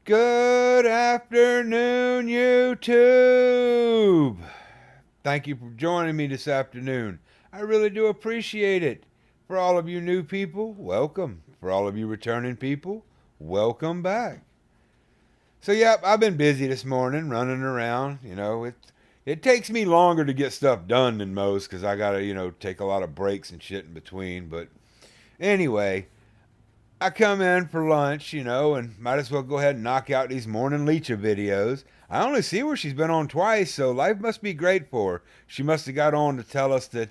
Good afternoon, YouTube. Thank you for joining me this afternoon. I really do appreciate it. For all of you new people, welcome. For all of you returning people, welcome back. So, yep, I've been busy this morning, running around. It takes me longer to get stuff done than most because I got to, take a lot of breaks and shit in between. But anyway, I come in for lunch, and might as well go ahead and knock out these morning Leecha videos. I only see where she's been on twice, so life must be great for her. She must have got on to tell us that,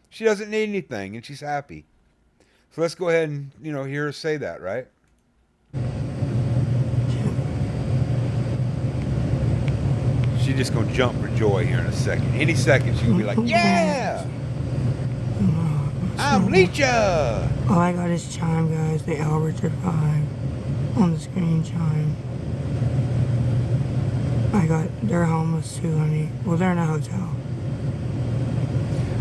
she doesn't need anything and she's happy. So let's go ahead and, hear her say that, right? She's just going to jump for joy here in a second. Any second, she's going to be like, yeah! I'm Leecha! All I got is Chime, guys. The L Richard 5 on the screen, Chime. They're homeless too, honey. Well, they're in a hotel.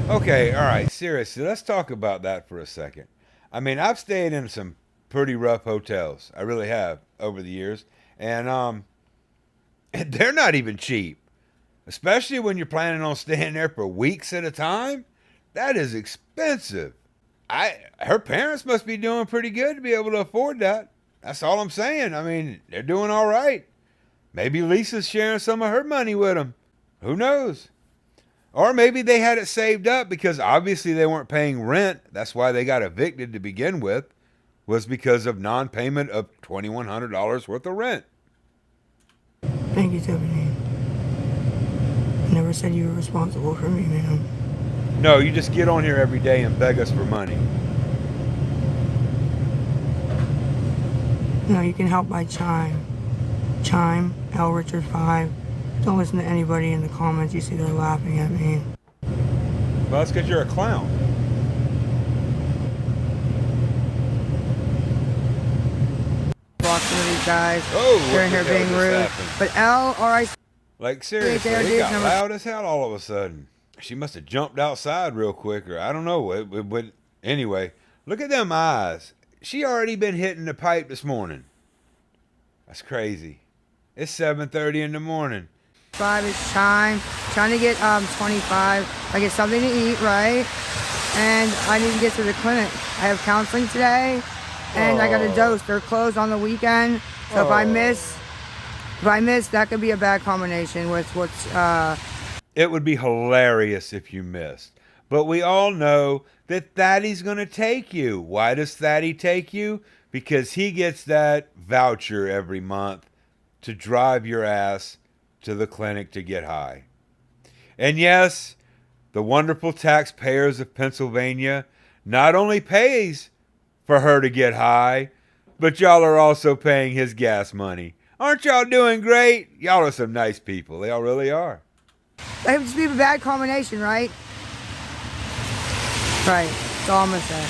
Okay, all right, seriously, let's talk about that for a second. I mean, I've stayed in some pretty rough hotels. I really have over the years. And they're not even cheap. Especially when you're planning on staying there for weeks at a time. That is expensive. Her parents must be doing pretty good to be able to afford that. That's all I'm saying. I mean, they're doing all right. Maybe Lisa's sharing some of her money with them. Who knows? Or maybe they had it saved up because obviously they weren't paying rent. That's why they got evicted to begin with. Was because of non-payment of $2,100 worth of rent. Thank you, Tiffany. I never said you were responsible for me, ma'am. No, you just get on here every day and beg us for money. No, you can help by Chime. Chime, L Richard 5. Don't listen to anybody in the comments. You see they're laughing at me. Well, that's because you're a clown. Walking with these guys. Oh, they're in here being rude. But L, alright. Like, seriously, it got loud as hell all of a sudden. She must have jumped outside real quick, or I don't know. But anyway, look at them eyes. She already been hitting the pipe this morning. That's crazy. It's 7:30 in the morning. 5 is Chime. Trying to get 25. I get something to eat, right? And I need to get to the clinic. I have counseling today, and I got a dose. They're closed on the weekend, so if I miss, that could be a bad combination with what's. It would be hilarious if you missed. But we all know that Thaddy's going to take you. Why does Thaddy take you? Because he gets that voucher every month to drive your ass to the clinic to get high. And yes, the wonderful taxpayers of Pennsylvania not only pays for her to get high, but y'all are also paying his gas money. Aren't y'all doing great? Y'all are some nice people. Y'all really are. That would just be a bad combination, right? Right. That's all I'm going to say.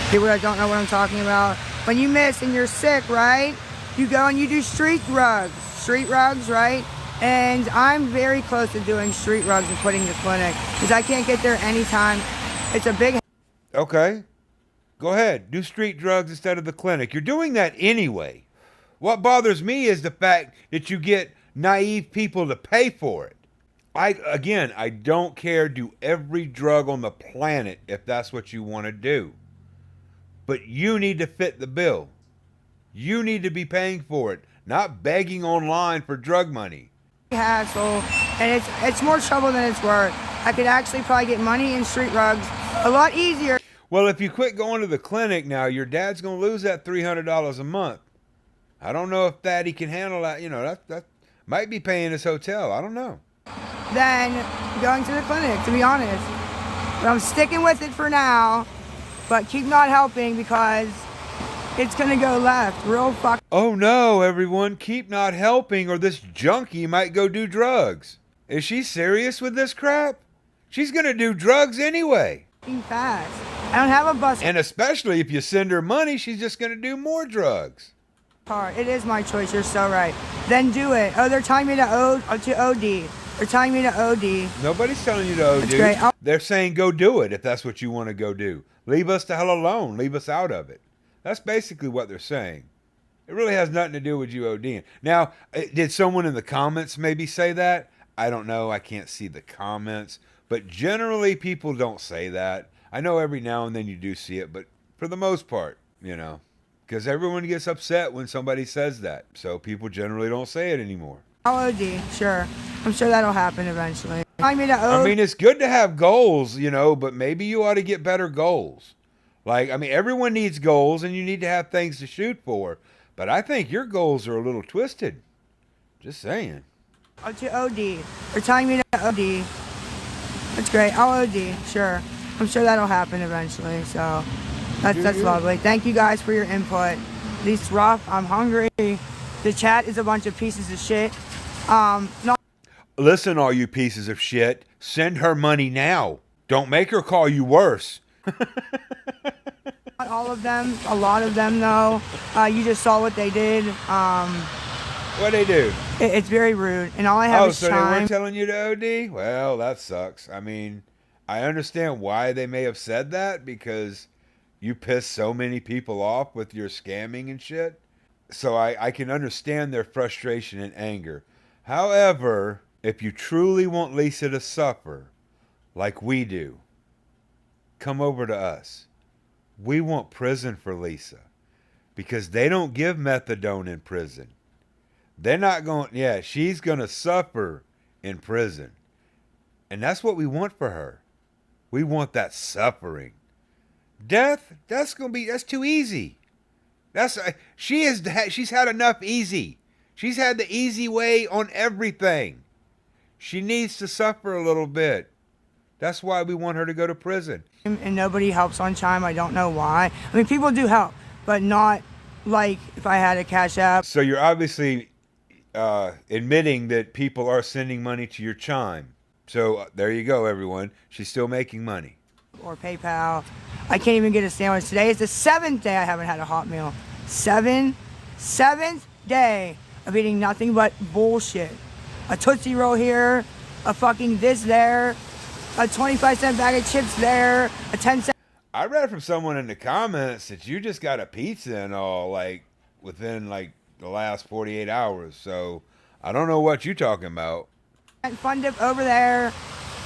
People that don't know what I'm talking about. When you miss and you're sick, right? You go and you do street rugs. Street rugs, right? And I'm very close to doing street rugs and putting the clinic. Because I can't get there anytime. It's a big... Okay. Go ahead. Do street drugs instead of the clinic. You're doing that anyway. What bothers me is the fact that you get naive people to pay for it. I don't care. Do every drug on the planet if that's what you want to do. But you need to fit the bill. You need to be paying for it, not begging online for drug money. Hassle, and it's more trouble than it's worth. I could actually probably get money in street rugs a lot easier. Well, if you quit going to the clinic now, your dad's going to lose that $300 a month. I don't know if Thaddy can handle that. That might be paying his hotel. I don't know. Than going to the clinic, to be honest. But I'm sticking with it for now, but keep not helping because it's gonna go left real fuck. Oh no, everyone, keep not helping or this junkie might go do drugs. Is she serious with this crap? She's gonna do drugs anyway. Fast. I don't have a bus. And especially if you send her money, she's just gonna do more drugs. It is my choice, you're so right. Then do it. Oh, they're telling me to OD. They're telling me to OD. Nobody's telling you to OD. That's great. They're saying go do it if that's what you want to go do. Leave us the hell alone. Leave us out of it. That's basically what they're saying. It really has nothing to do with you ODing. Now, did someone in the comments maybe say that? I don't know. I can't see the comments. But generally, people don't say that. I know every now and then you do see it, but for the most part, because everyone gets upset when somebody says that. So people generally don't say it anymore. I'll OD, sure. I'm sure that'll happen eventually. I mean, it's good to have goals, but maybe you ought to get better goals. Like, I mean, everyone needs goals and you need to have things to shoot for. But I think your goals are a little twisted. Just saying. To OD. They're telling me to OD. That's great. I'll OD, sure. I'm sure that'll happen eventually. So that's lovely. Thank you guys for your input. It's rough. I'm hungry. The chat is a bunch of pieces of shit. Listen, all you pieces of shit. Send her money now. Don't make her call you worse. Not all of them. A lot of them, though. You just saw what they did. What'd they do? It's very rude. And all I have is so Chime. They weren't telling you to OD? Well, that sucks. I mean, I understand why they may have said that, because you piss so many people off with your scamming and shit. So I can understand their frustration and anger. However, if you truly want Lisa to suffer, like we do, come over to us. We want prison for Lisa, because they don't give methadone in prison. They're not going, she's going to suffer in prison. And that's what we want for her. We want that suffering. Death, that's too easy. She's had enough easy. She's had the easy way on everything. She needs to suffer a little bit. That's why we want her to go to prison. And nobody helps on Chime. I don't know why. I mean, people do help, but not like if I had a Cash App. So you're obviously admitting that people are sending money to your Chime. So there you go, everyone. She's still making money. Or PayPal. I can't even get a sandwich. Today is the 7th day I haven't had a hot meal. 7th day of eating nothing but bullshit. A Tootsie Roll here, a fucking this there, a 25-cent bag of chips there, a 10-cent... I read from someone in the comments that you just got a pizza and all, like, within, like, the last 48 hours. So, I don't know what you're talking about. Fun dip over there,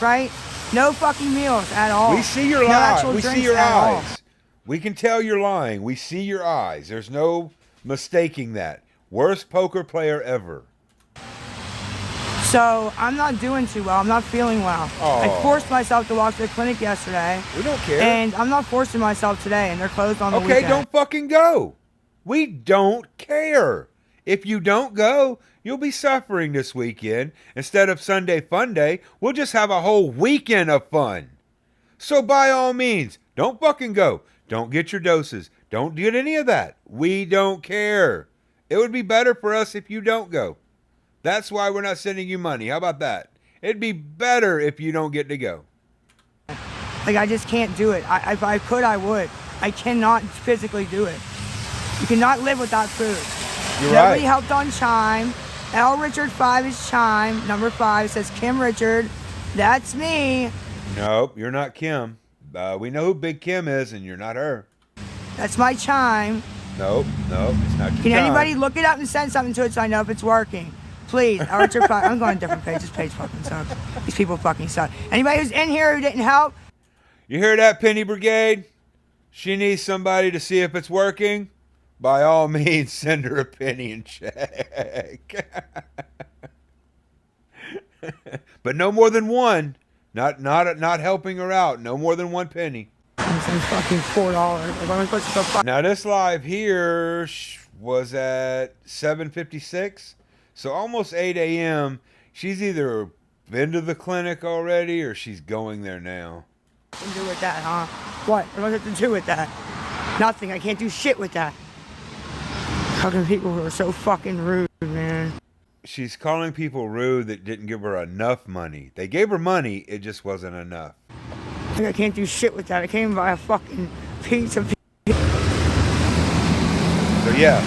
right? No fucking meals at all. We see your lies. We see your eyes. We can tell you're lying. We see your eyes. There's no mistaking that. Worst poker player ever. So, I'm not doing too well. I'm not feeling well. Oh. I forced myself to walk to the clinic yesterday. We don't care. And I'm not forcing myself today, and they're closed on the weekend. Okay, don't fucking go. We don't care. If you don't go, you'll be suffering this weekend. Instead of Sunday Fun Day, we'll just have a whole weekend of fun. So by all means, don't fucking go. Don't get your doses. Don't get any of that. We don't care. It would be better for us if you don't go. That's why we're not sending you money. How about that? It'd be better if you don't get to go. Like, I just can't do it. If I could, I would. I cannot physically do it. You cannot live without food. Nobody helped on Chime. L Richard 5 is Chime. Number 5 says Kim Richard. That's me. Nope, you're not Kim. We know who Big Kim is, and you're not her. That's my Chime. Nope, it's not your Can Chime. anybody look it up and send something to it so I know if it's working? Please, L Richard 5. I'm going to different pages. This page fucking sucks. These people fucking suck. Anybody who's in here who didn't help? You hear that, Penny Brigade? She needs somebody to see if it's working. By all means, send her a penny and check. But no more than one. Not helping her out. No more than one penny. I'm fucking $4. Now this live here was at 7:56, so almost 8 a.m. She's either been to the clinic already or she's going there now. What can I do with that, huh? What? What do I have to do with that? Nothing. I can't do shit with that. Fucking people who are so fucking rude, man. She's calling people rude that didn't give her enough money. They gave her money, it just wasn't enough. Like, I can't do shit with that. I can't even buy a fucking pizza. So yeah,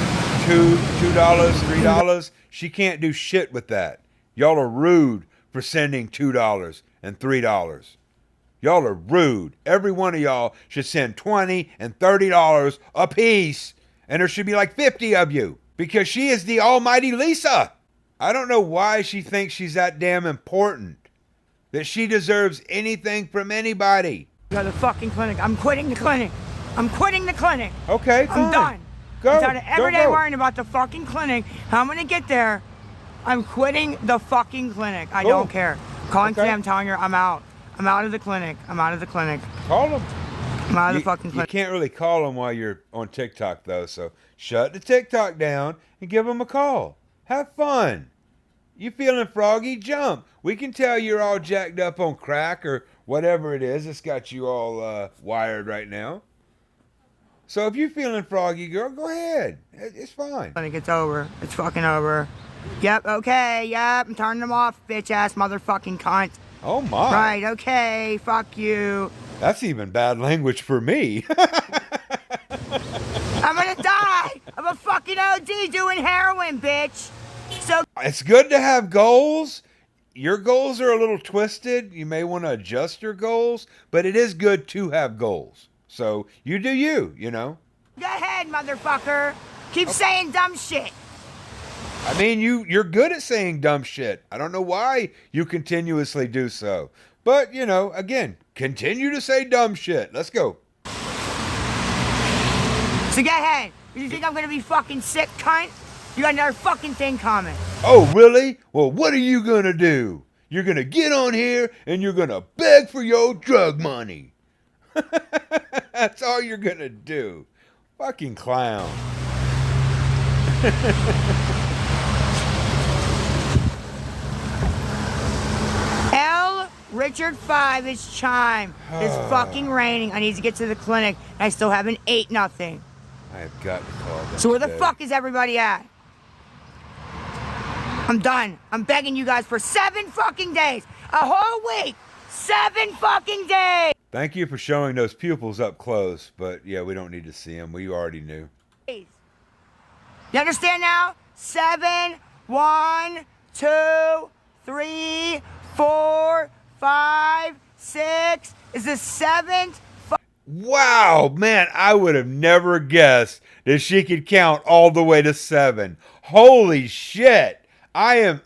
$2, $3. She can't do shit with that. Y'all are rude for sending $2 and $3. Y'all are rude. Every one of y'all should send $20 and $30 a piece. And there should be like 50 of you. Because she is the almighty Lisa. I don't know why she thinks she's that damn important. That she deserves anything from anybody. Go to the fucking clinic. I'm quitting the clinic. I'm quitting the clinic. Okay, fine. I'm done. Go. I'm tired of every day Go. worrying about the fucking clinic. How I'm gonna get there. I'm quitting the fucking clinic. I Cool. don't care. Calling Okay. today, I'm telling her I'm out. I'm out of the clinic. I'm out of the clinic. Call them. I'm out of the fucking You clinic. can't really call them while you're on TikTok, though, so shut the TikTok down and give them a call. Have fun. You feeling froggy? Jump. We can tell you're all jacked up on crack or whatever it is that's got you all wired right now. So if you're feeling froggy, girl, go ahead. It's fine. Clinic, it's over. It's fucking over. Yep, okay, yep. I'm turning them off, bitch ass motherfucking cunt. Oh, my. Right, okay, fuck you. That's even bad language for me. I'm gonna die of a fucking OD doing heroin, bitch. So It's good to have goals. Your goals are a little twisted. You may want to adjust your goals, but it is good to have goals. So you do you, you know. go ahead, motherfucker. Keep saying dumb shit. I mean, you're good at saying dumb shit. I don't know why you continuously do so. But, you know, again, continue to say dumb shit. Let's go. So go ahead. You think I'm gonna be fucking sick, cunt? You got another fucking thing coming. Oh, really? Well, what are you going to do? You're going to get on here and you're going to beg for your drug money. That's all you're going to do. Fucking clown. L. Richard 5 is Chime. It's fucking raining. I need to get to the clinic. And I still haven't ate nothing. I have got to call them. So where the today. fuck is everybody at? I'm done. I'm begging you guys for 7 fucking days. A whole week. 7 fucking days. Thank you for showing those pupils up close, but yeah, we don't need to see them. We already knew. You understand now? 7, 1, 2, 3, 4, 5, 6. Is the 7th? Wow, man, I would have never guessed that she could count all the way to 7. Holy shit. Wow.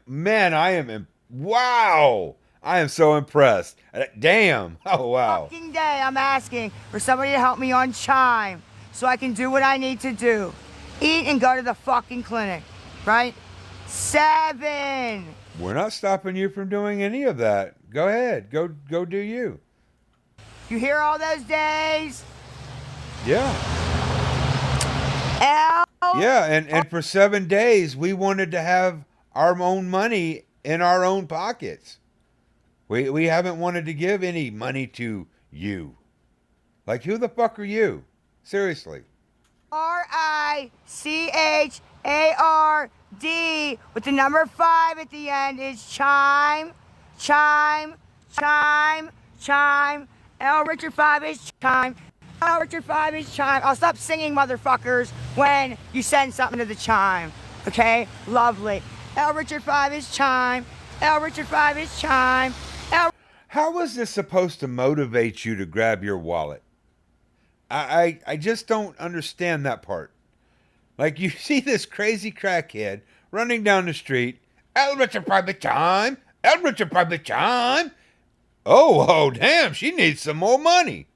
I am so impressed. Damn. Oh, wow. Fucking day, I'm asking for somebody to help me on Chime so I can do what I need to do. Eat and go to the fucking clinic, right? 7. We're not stopping you from doing any of that. Go ahead. Go do you. You hear all those days? Yeah. L. Yeah, and for 7 days, we wanted to have our own money in our own pockets. We haven't wanted to give any money to you. Like, who the fuck are you? Seriously. RICHARD with the number 5 at the end is Chime. Chime. Chime. Chime. L. Richard 5 is Chime. L. Richard 5 is Chime. I'll stop singing, motherfuckers, when you send something to the Chime. Okay? Lovely. L. Richard 5 is Chime. L. Richard 5 is Chime. How is this supposed to motivate you to grab your wallet? I just don't understand that part. Like, you see this crazy crackhead running down the street. El Richard Private Chime. El Richard Private Chime. Oh, damn, she needs some more money.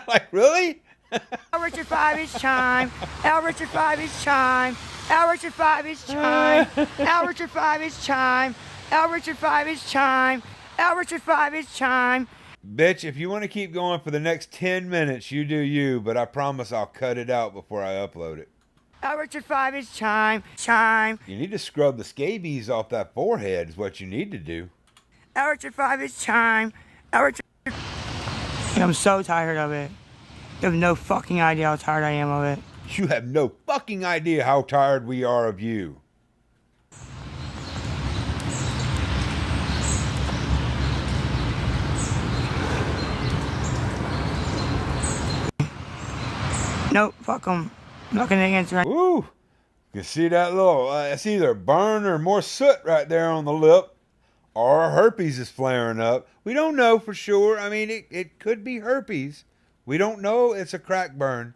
Like, really? L. Richard 5 is Chime. L. Richard 5 is Chime. L. Richard 5 is Chime. L. Richard 5 is Chime. L. Richard 5 is Chime. L. Richard 5 is Chime. Bitch, if you want to keep going for the next 10 minutes, you do you, but I promise I'll cut it out before I upload it. L. Richard 5 is Chime. Chime. You need to scrub the scabies off that forehead is what you need to do. L. Richard 5 is Chime. L. Richard... I'm so tired of it. You have no fucking idea how tired I am of it. You have no fucking idea how tired we are of you. Nope, fuck them. I'm not gonna answer. Ooh, you can see that little, it's either burn or more soot right there on the lip, or herpes is flaring up. We don't know for sure. I mean, it could be herpes. We don't know it's a crack burn.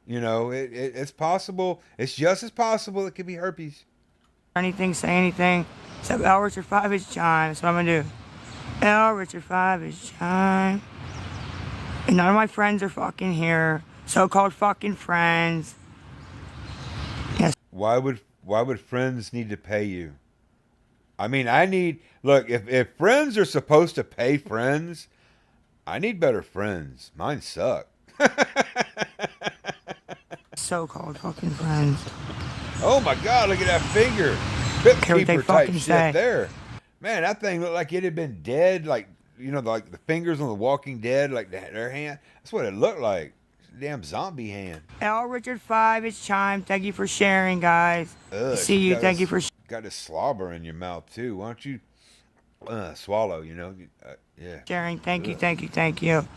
You know, it's possible. It's just as possible it could be herpes. Anything, say anything. Except L Richard 5 is Chime. That's what I'm gonna do. L Richard 5 is Chime. And none of my friends are fucking here. So-called fucking friends. Yes. Why would friends need to pay you? I mean, look, if friends are supposed to pay friends, I need better friends. Mine suck. So-called fucking friends. Oh my God, look at that finger. Crypt Care what they keeper type fucking shit say. there. Man, that thing looked like it had been dead, like, you know, like the fingers on The Walking Dead, like their hand. That's what it looked like. It's a damn zombie hand. L Richard 5 is Chime. Thank you for sharing, guys. Ugh, See you. Thank you for got this slobber in your mouth too. Why don't you swallow, you know? Yeah. sharing. Thank you, Ugh. thank you, thank you.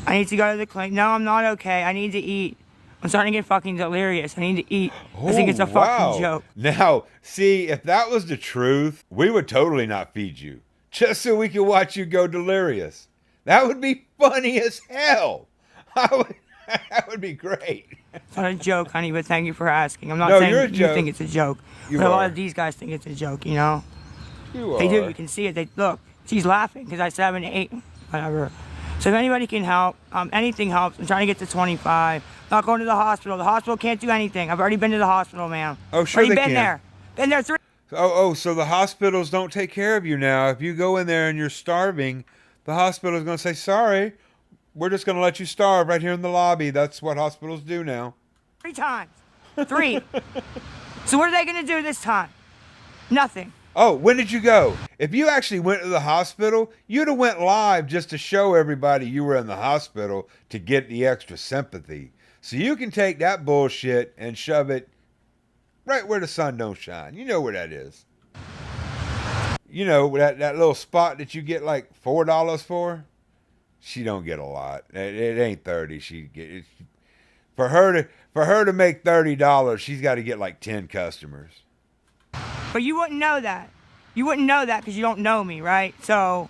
I need to go to the clinic. No, I'm not okay. I need to eat. I'm starting to get fucking delirious. I need to eat. I think it's a fucking joke. Now, see, if that was the truth, we would totally not feed you. Just so we could watch you go delirious. That would be funny as hell. That would be great. It's not a joke, honey, but thank you for asking. I'm not No, saying you're a you joke. think it's a joke. You but a lot are. of these guys think it's a joke, you know? You They do. are. You can see it. They look. She's laughing because I said I'm an 8, whatever. So if anybody can help, anything helps. I'm trying to get to 25. Not going to the hospital. The hospital can't do anything. I've already been to the hospital, ma'am. Oh, sure Already they been can. there. Been there 3. So the hospitals don't take care of you now. If you go in there and you're starving, the hospital is going to say, sorry, we're just going to let you starve right here in the lobby. That's what hospitals do now. 3 times. 3. So what are they going to do this time? Nothing. Oh, when did you go? If you actually went to the hospital, you'd have went live just to show everybody you were in the hospital to get the extra sympathy. So you can take that bullshit and shove it right where the sun don't shine. You know where that is. You know, that little spot that you get like $4 for? She don't get a lot. It ain't 30. For her to make $30, she's got to get like 10 customers. But you wouldn't know that. You wouldn't know that because you don't know me, right? So,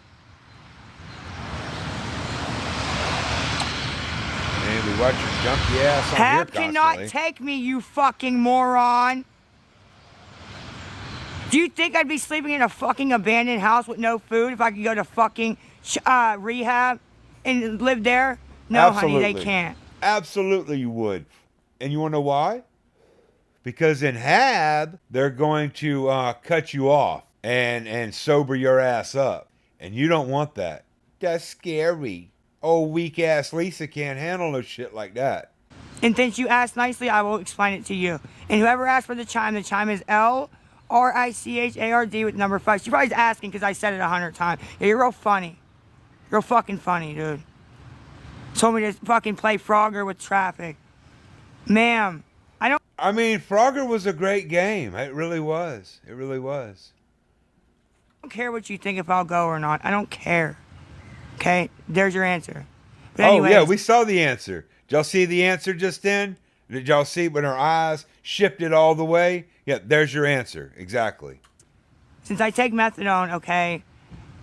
Man, we watch your junky ass on here Hab constantly. cannot take me, you fucking moron. Do you think I'd be sleeping in a fucking abandoned house with no food if I could go to fucking rehab and live there? No, honey, they can't. Absolutely you would. And you want to know why? Because in Hab, they're going to cut you off and sober your ass up. And you don't want that. That's scary. Oh, weak-ass Lisa can't handle no shit like that. And since you asked nicely, I will explain it to you. And whoever asked for the chime is LRICHARD with number 5. She probably's asking because I said it 100 times. Yeah, you're real funny. You're real fucking funny, dude. Told me to fucking play Frogger with traffic. Ma'am, I mean, Frogger was a great game. It really was. It really was. I don't care what you think if I'll go or not. I don't care. Okay? There's your answer. But Oh, anyways, yeah, we saw the answer. Did y'all see the answer just then? Did y'all see when her eyes shifted all the way? Yeah, there's your answer. Exactly. since I take methadone, okay,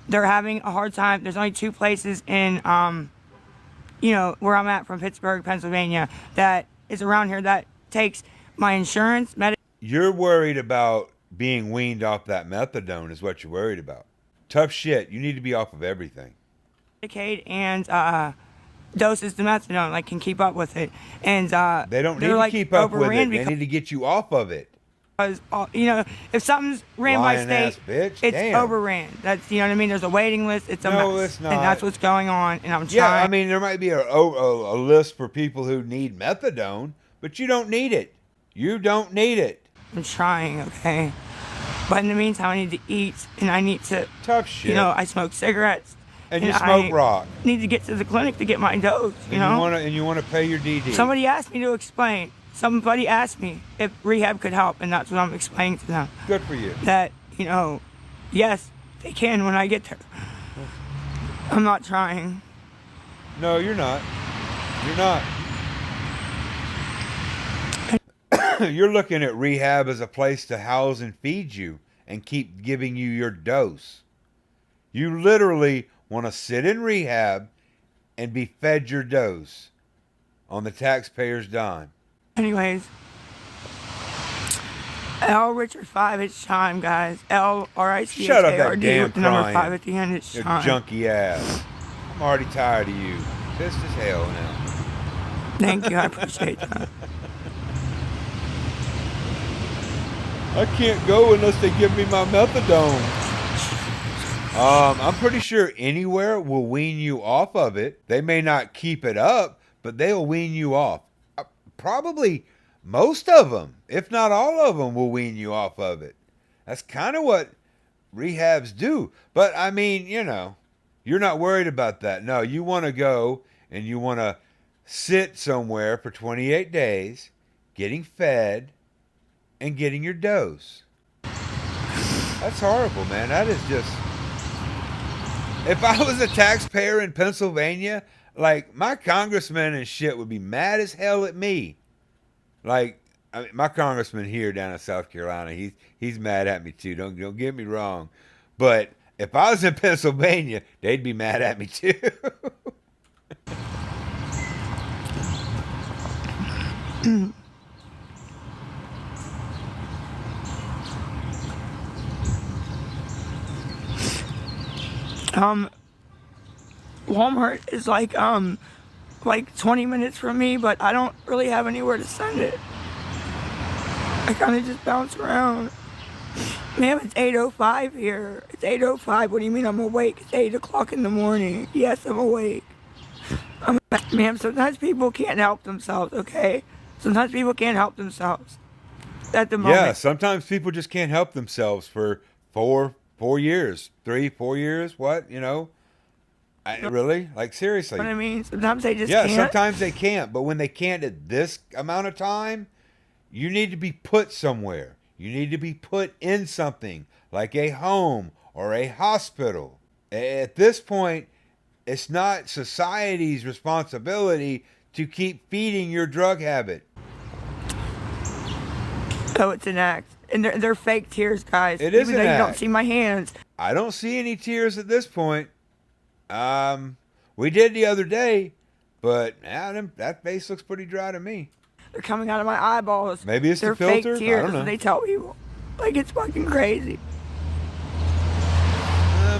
they're having a hard time. There's only 2 places in, where I'm at from Pittsburgh, Pennsylvania, that is around here that takes my insurance, You're worried about being weaned off that methadone is what you're worried about. Tough shit. You need to be off of everything. Medicaid, and doses of methadone, like, can keep up with it. And They don't need they're, to like, keep up with it. overran They need to get you off of it. because if something's ran by Lying state, ass bitch. it's Damn. overran. That's, you know what I mean? There's a waiting list. It's a No, mess. it's not. And that's what's going on. And I'm Yeah, trying. I mean, there might be a list for people who need methadone, but you don't need it. You don't need it. I'm trying, okay? But in the meantime, I need to eat, and I need to, Tough shit. I smoke cigarettes. and you smoke I rock. need to get to the clinic to get my dose, you know? And you want to pay your DD. Somebody asked me to explain. Somebody asked me if rehab could help, and that's what I'm explaining to them. Good for you. That, yes, they can when I get there. I'm not trying. No, you're not. You're not. You're looking at rehab as a place to house and feed you and keep giving you your dose. You literally want to sit in rehab and be fed your dose on the taxpayer's dime. Anyways, L Richard 5, it's Chime, guys. LRICHARD Shut up that damn with the number crying. 5 at the end, it's Your Chime. junky ass. I'm already tired of you. Pissed as hell now. Thank you, I appreciate that. I can't go unless they give me my methadone. I'm pretty sure anywhere will wean you off of it. They may not keep it up, but they'll wean you off. Probably most of them, if not all of them, will wean you off of it. That's kind of what rehabs do. But I mean, you know, you're not worried about that. No, you want to go and you want to sit somewhere for 28 days, getting fed and getting your dose. That's horrible, man. That is just... If I was a taxpayer in Pennsylvania, like, my congressman and shit would be mad as hell at me. Like, I mean, my congressman here down in South Carolina, he's mad at me too. Don't get me wrong. But if I was in Pennsylvania, they'd be mad at me too. Walmart is like 20 minutes from me, but I don't really have anywhere to send it. I kind of just bounce around. Ma'am, it's 8:05 here. It's 8:05. What do you mean I'm awake? It's 8 o'clock in the morning. Yes, I'm awake. Ma'am, sometimes people can't help themselves, okay? Sometimes people can't help themselves at the moment. Yeah, sometimes people just can't help themselves for 4 years, 3, 4 years. What, you know? Really? Like, seriously? You know what I mean? Sometimes they just can't. can't. Sometimes they can't. But when they can't at this amount of time, you need to be put somewhere. You need to be put in something like a home or a hospital. At this point, it's not society's responsibility to keep feeding your drug habit. Oh, it's an act. And they're fake tears, guys. It is Even an though you don't act. see my hands. I don't see any tears at this point. We did the other day, but that face looks pretty dry to me. They're coming out of my eyeballs. Maybe it's they're the filter. Fake tears, I don't know. They tell people. Like, it's fucking crazy.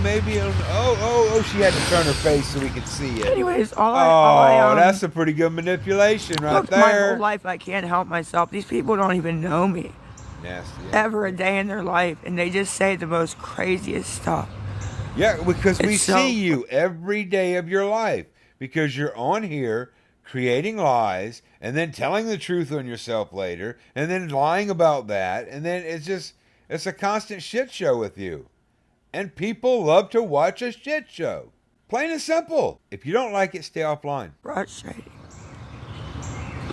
Maybe. She had to turn her face so we could see it. Anyways, That's a pretty good manipulation right there. My whole life, I can't help myself. These people don't even know me. Nasty. Yeah. Ever a day in their life, and they just say the most craziest stuff. Yeah, because we see you every day of your life. Because you're on here creating lies and then telling the truth on yourself later and then lying about that. And then it's a constant shit show with you. And people love to watch a shit show. Plain and simple. If you don't like it, stay offline. Frustrating.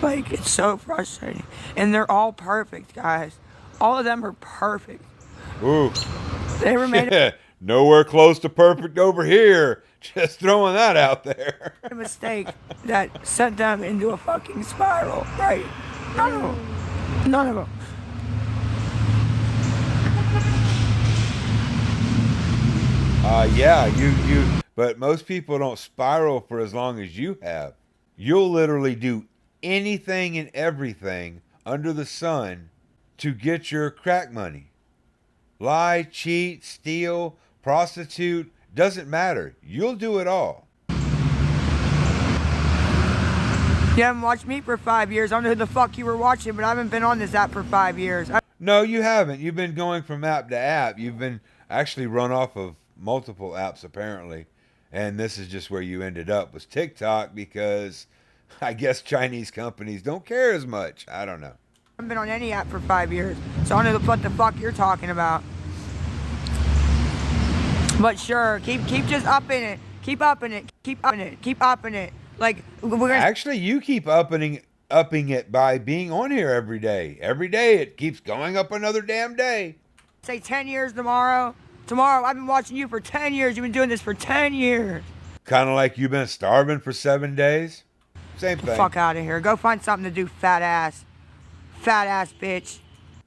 Like, it's so frustrating. And they're all perfect, guys. All of them are perfect. Ooh. They were made nowhere close to perfect over here. Just throwing that out there. a mistake that sent them into a fucking spiral, right? None of them. None of them. Yeah, but most people don't spiral for as long as you have. You'll literally do anything and everything under the sun to get your crack money. Lie, cheat, steal, prostitute, doesn't matter. You'll do it all. You haven't watched me for 5 years. I don't know who the fuck you were watching, but I haven't been on this app for 5 years. No, you haven't. You've been going from app to app. You've been actually run off of multiple apps, apparently. And this is just where you ended up, was TikTok, because I guess Chinese companies don't care as much. I don't know. I haven't been on any app for 5 years, so I don't know what the fuck you're talking about. But sure, keep just upping it. Keep upping it. Keep upping it. Keep upping it. Like, we're gonna... Actually, you keep upping it by being on here every day. Every day it keeps going up another damn day. Say 10 years tomorrow. Tomorrow, I've been watching you for 10 years. You've been doing this for 10 years. Kind of like you've been starving for 7 days. Same thing. Fuck out of here. Go find something to do, fat ass. Fat ass bitch.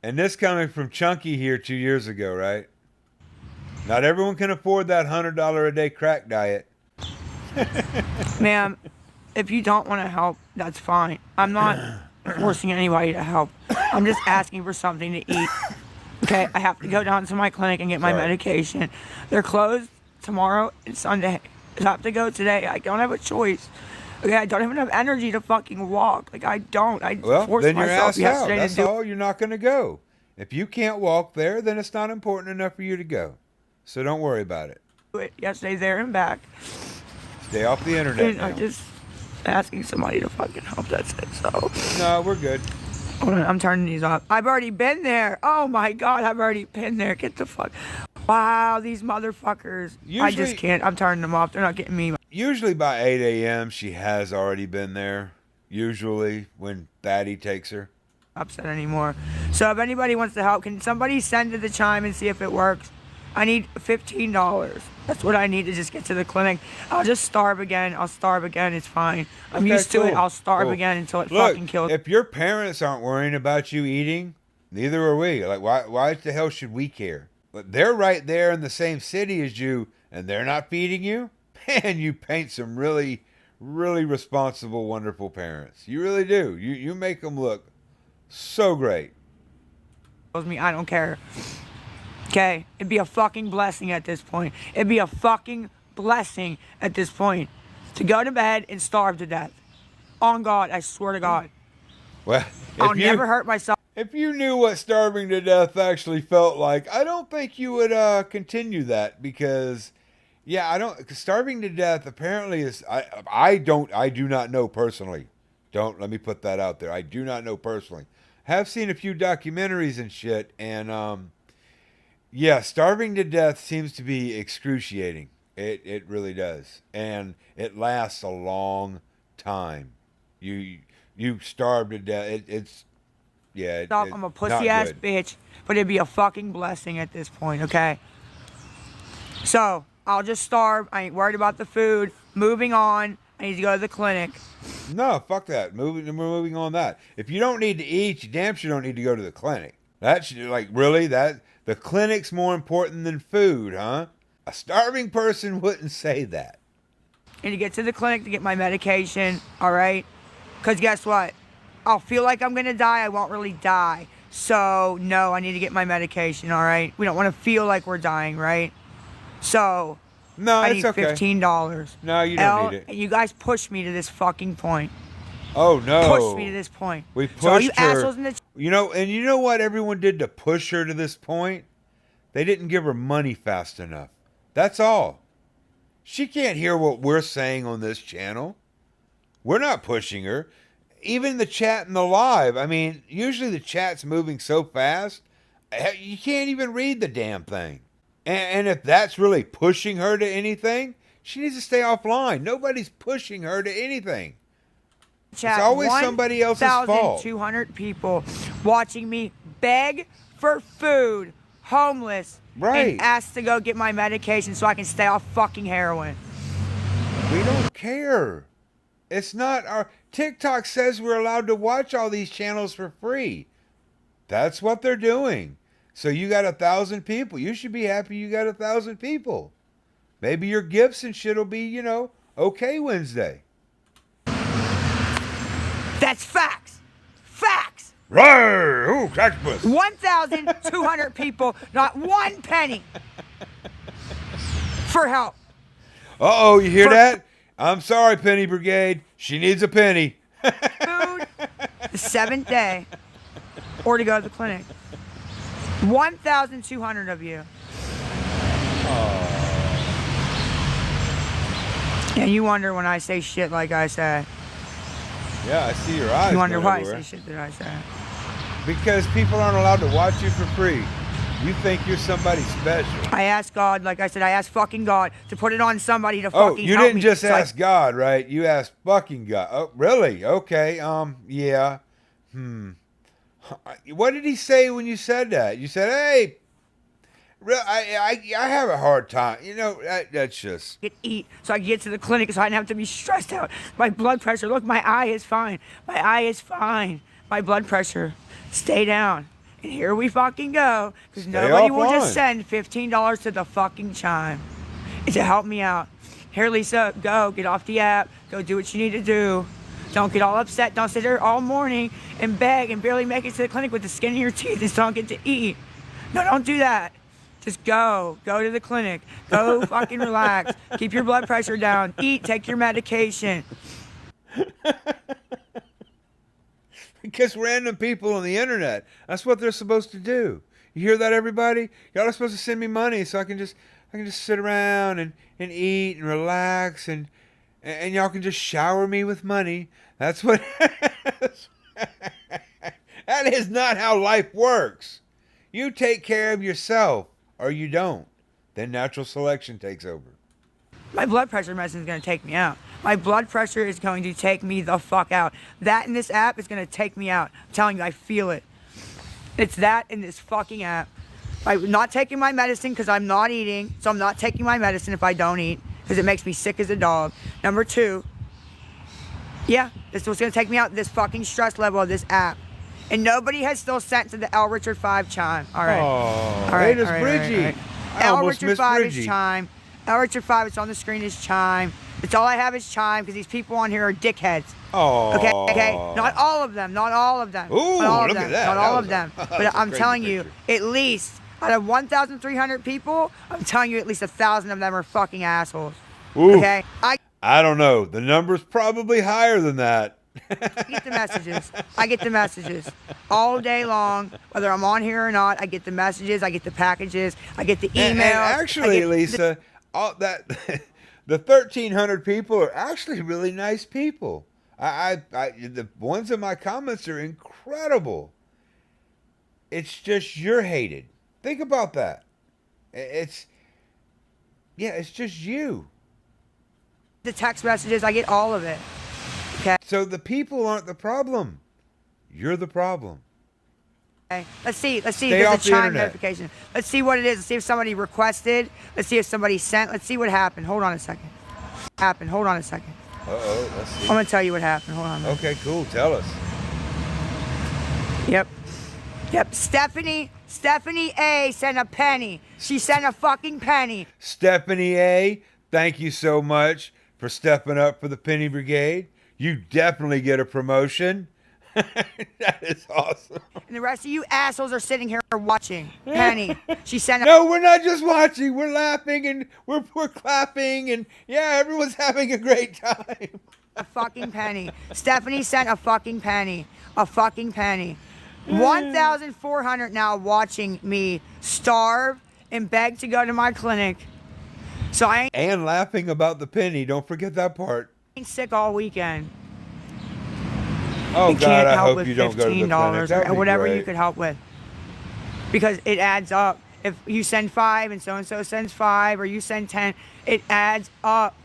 And this coming from Chunky here 2 years ago, right? Not everyone can afford that $100 a day crack diet. Ma'am, If you don't want to help, that's fine. I'm not forcing anybody to help. I'm just asking for something to eat. Okay, I have to go down to my clinic and get my medication. They're closed tomorrow and Sunday. I have to go today. I don't have a choice. Okay, I don't have enough energy to fucking walk. Like, I don't. I forced then you're myself asked out. yesterday That's to do all. You're not going to go. If you can't walk there, then it's not important enough for you to go. So don't worry about it. it yesterday, there and back. Stay off the internet And now. I'm just asking somebody to fucking help. That's it. So, No, we're good. hold on, I'm turning these off. I've already been there. Oh my God, I've already been there. Get the fuck. Wow, these motherfuckers. I just Usually- can't. I'm turning them off. They're not getting me. Usually by 8 a.m., she has already been there. Usually when Batty takes her. Upset anymore. So if anybody wants to help, can somebody send to the Chime and see if it works? I need $15. That's what I need to just get to the clinic. I'll just starve again. I'll starve again. It's fine. I'm Okay, used to it. cool, I'll starve cool. again until it Look, fucking kills. if your parents aren't worrying about you eating, neither are we. Like, why the hell should we care? But they're right there in the same city as you, and they're not feeding you? Man, you paint some really, really responsible, wonderful parents. You really do. You make them look so great. Me, I don't care. Okay? It'd be a fucking blessing at this point. It'd be a fucking blessing at this point to go to bed and starve to death. On God, I swear to God. Well, I'll never hurt myself. If you knew what starving to death actually felt like, I don't think you would continue that because, yeah, I don't. Starving to death apparently is. I do not know personally. Let me put that out there. I do not know personally. Have seen a few documentaries and shit, and yeah, starving to death seems to be excruciating. It really does, and it lasts a long time. You starve to death. I'm a pussy ass bitch, but it'd be a fucking blessing at this point, okay? So, I'll just starve. I ain't worried about the food. Moving on. I need to go to the clinic. No, fuck that. We're moving on that. If you don't need to eat, you damn sure don't need to go to the clinic. That's like, really? The clinic's more important than food, huh? A starving person wouldn't say that. I need to get to the clinic to get my medication, all right? Because guess what? I'll feel like I'm going to die. I won't really die. So, no, I need to get my medication, all right? We don't want to feel like we're dying, right? So, No, I it's need okay. $15. No, you don't need it. And you guys push me to this fucking point. Oh, no. Push me to this point. We So all pushed you her. assholes in the You know what everyone did to push her to this point? They didn't give her money fast enough. That's all. She can't hear what we're saying on this channel. We're not pushing her. Even the chat and the live. I mean, usually the chat's moving so fast, you can't even read the damn thing. And if that's really pushing her to anything, she needs to stay offline. Nobody's pushing her to anything. chat, It's always somebody else's fault. 1,200 people watching me beg for food, homeless, Right. and ask to go get my medication so I can stay off fucking heroin. We don't care. It's not our... TikTok says we're allowed to watch all these channels for free. That's what they're doing. So you got 1,000 people. You should be happy you got 1,000 people. Maybe your gifts and shit will be, okay Wednesday. That's facts. Facts. Right. Ooh, Cactus. 1,200 people, not one penny for help. Uh-oh, you hear that? I'm sorry, Penny Brigade. She needs a penny. Food the 7th day or to go to the clinic. 1,200 of you. And you wonder when I say shit like I say. Yeah, I see your eyes. You wonder going why I everywhere. say shit that I say. Because people aren't allowed to watch you for free. You think you're somebody special. I asked God, like I said, I asked fucking God to put it on somebody to Oh, fucking you help didn't me. just So ask God, right? You asked fucking God. Oh, really? Okay. Yeah. What did he say when you said that? You said, "Hey, I have a hard time." That's just... I could eat so I could get to the clinic so I didn't have to be stressed out. My blood pressure, look, my eye is fine. My eye is fine. My blood pressure, stay down. And here we fucking go. Because nobody will just send $15 to the fucking Chime. And to help me out. Here, Lisa, go. Get off the app. Go do what you need to do. Don't get all upset. Don't sit there all morning and beg and barely make it to the clinic with the skin in your teeth and still don't get to eat. No, don't do that. Just go. Go to the clinic. Go fucking relax. Keep your blood pressure down. Eat. Take your medication. Because random people on the internet, that's what they're supposed to do. You hear that, everybody? Y'all are supposed to send me money so I can just sit around and eat and relax and y'all can just shower me with money. That's what that is not how life works. You take care of yourself or you don't. Then natural selection takes over. My blood pressure medicine is going to take me out. My blood pressure is going to take me the fuck out. That in this app is going to take me out. I'm telling you, I feel it. It's that in this fucking app. I'm not taking my medicine because I'm not eating. So I'm not taking my medicine if I don't eat because it makes me sick as a dog. Number two, yeah, this is what's going to take me out, this fucking stress level of this app. And nobody has still sent to the L. Richard 5 Chime. All right. Oh, all right, it is Bridgie. Right. I L. almost Richard missed 5 Bridgie. is Chime. L. Richard 5, it's on the screen, is Chime. It's all I have is Chime because these people on here are dickheads. Oh. Okay? Not all of them. Not all of them. Ooh, not all look of at them. that. Not That all was of them. that But was a I'm crazy telling you, picture. at least out of 1,300 people, I'm telling you at least 1,000 of them are fucking assholes. Ooh. Okay? I don't know. The number's probably higher than that. I get the messages. I get the messages all day long, whether I'm on here or not. I get the messages. I get the packages. I get the emails. And actually, Lisa, all that the 1,300 people are actually really nice people. The ones in my comments are incredible. It's just you're hated. Think about that. It's just you. The text messages. I get all of it. Okay. So the people aren't the problem. You're the problem. Okay. Let's see. Stay There's a off the Chime internet. notification. Let's see what it is. Let's see if somebody requested. Let's see if somebody sent. Let's see what happened. Hold on a second. Hold on a second. Uh-oh. Let's see. I'm gonna tell you what happened. Hold on. Okay, cool. Tell us. Yep. Stephanie A sent a penny. She sent a fucking penny. Stephanie A., thank you so much for stepping up for the Penny Brigade. You definitely get a promotion. That is awesome. And the rest of you assholes are sitting here watching. Penny. She sent a No, we're not just watching. We're laughing and we're clapping and yeah, everyone's having a great time. a fucking penny. Stephanie sent a fucking penny. A fucking penny. 1,400 now watching me starve and beg to go to my clinic. So I And laughing about the penny. Don't forget that part. ain't sick all weekend. Oh, You God, can't I help hope with you don't go to the clinic. $15 That would or be whatever great. you could help with. Because it adds up. If you send 5 and so sends 5 or you send 10, it adds up.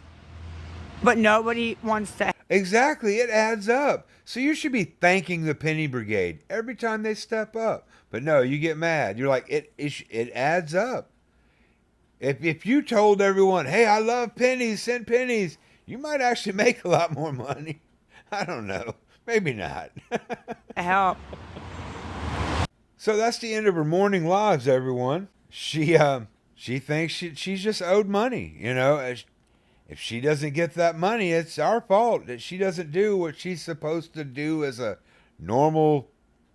But nobody wants to. Exactly, it adds up. So you should be thanking the Penny Brigade every time they step up. But no, you get mad. You're like, it adds up. If you told everyone, hey, I love pennies, send pennies, you might actually make a lot more money. I don't know. Maybe not. Help. So that's the end of her morning lives, everyone. She thinks she's just owed money. You know, if she doesn't get that money, it's our fault that she doesn't do what she's supposed to do as a normal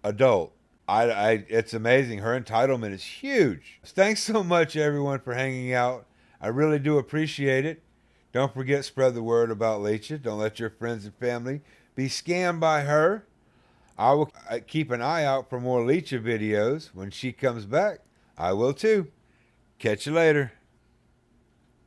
adult. It's amazing. Her entitlement is huge. Thanks so much, everyone, for hanging out. I really do appreciate it. Don't forget, spread the word about Lecha. Don't let your friends and family be scammed by her. I will keep an eye out for more Lecha videos. When she comes back, I will too. Catch you later.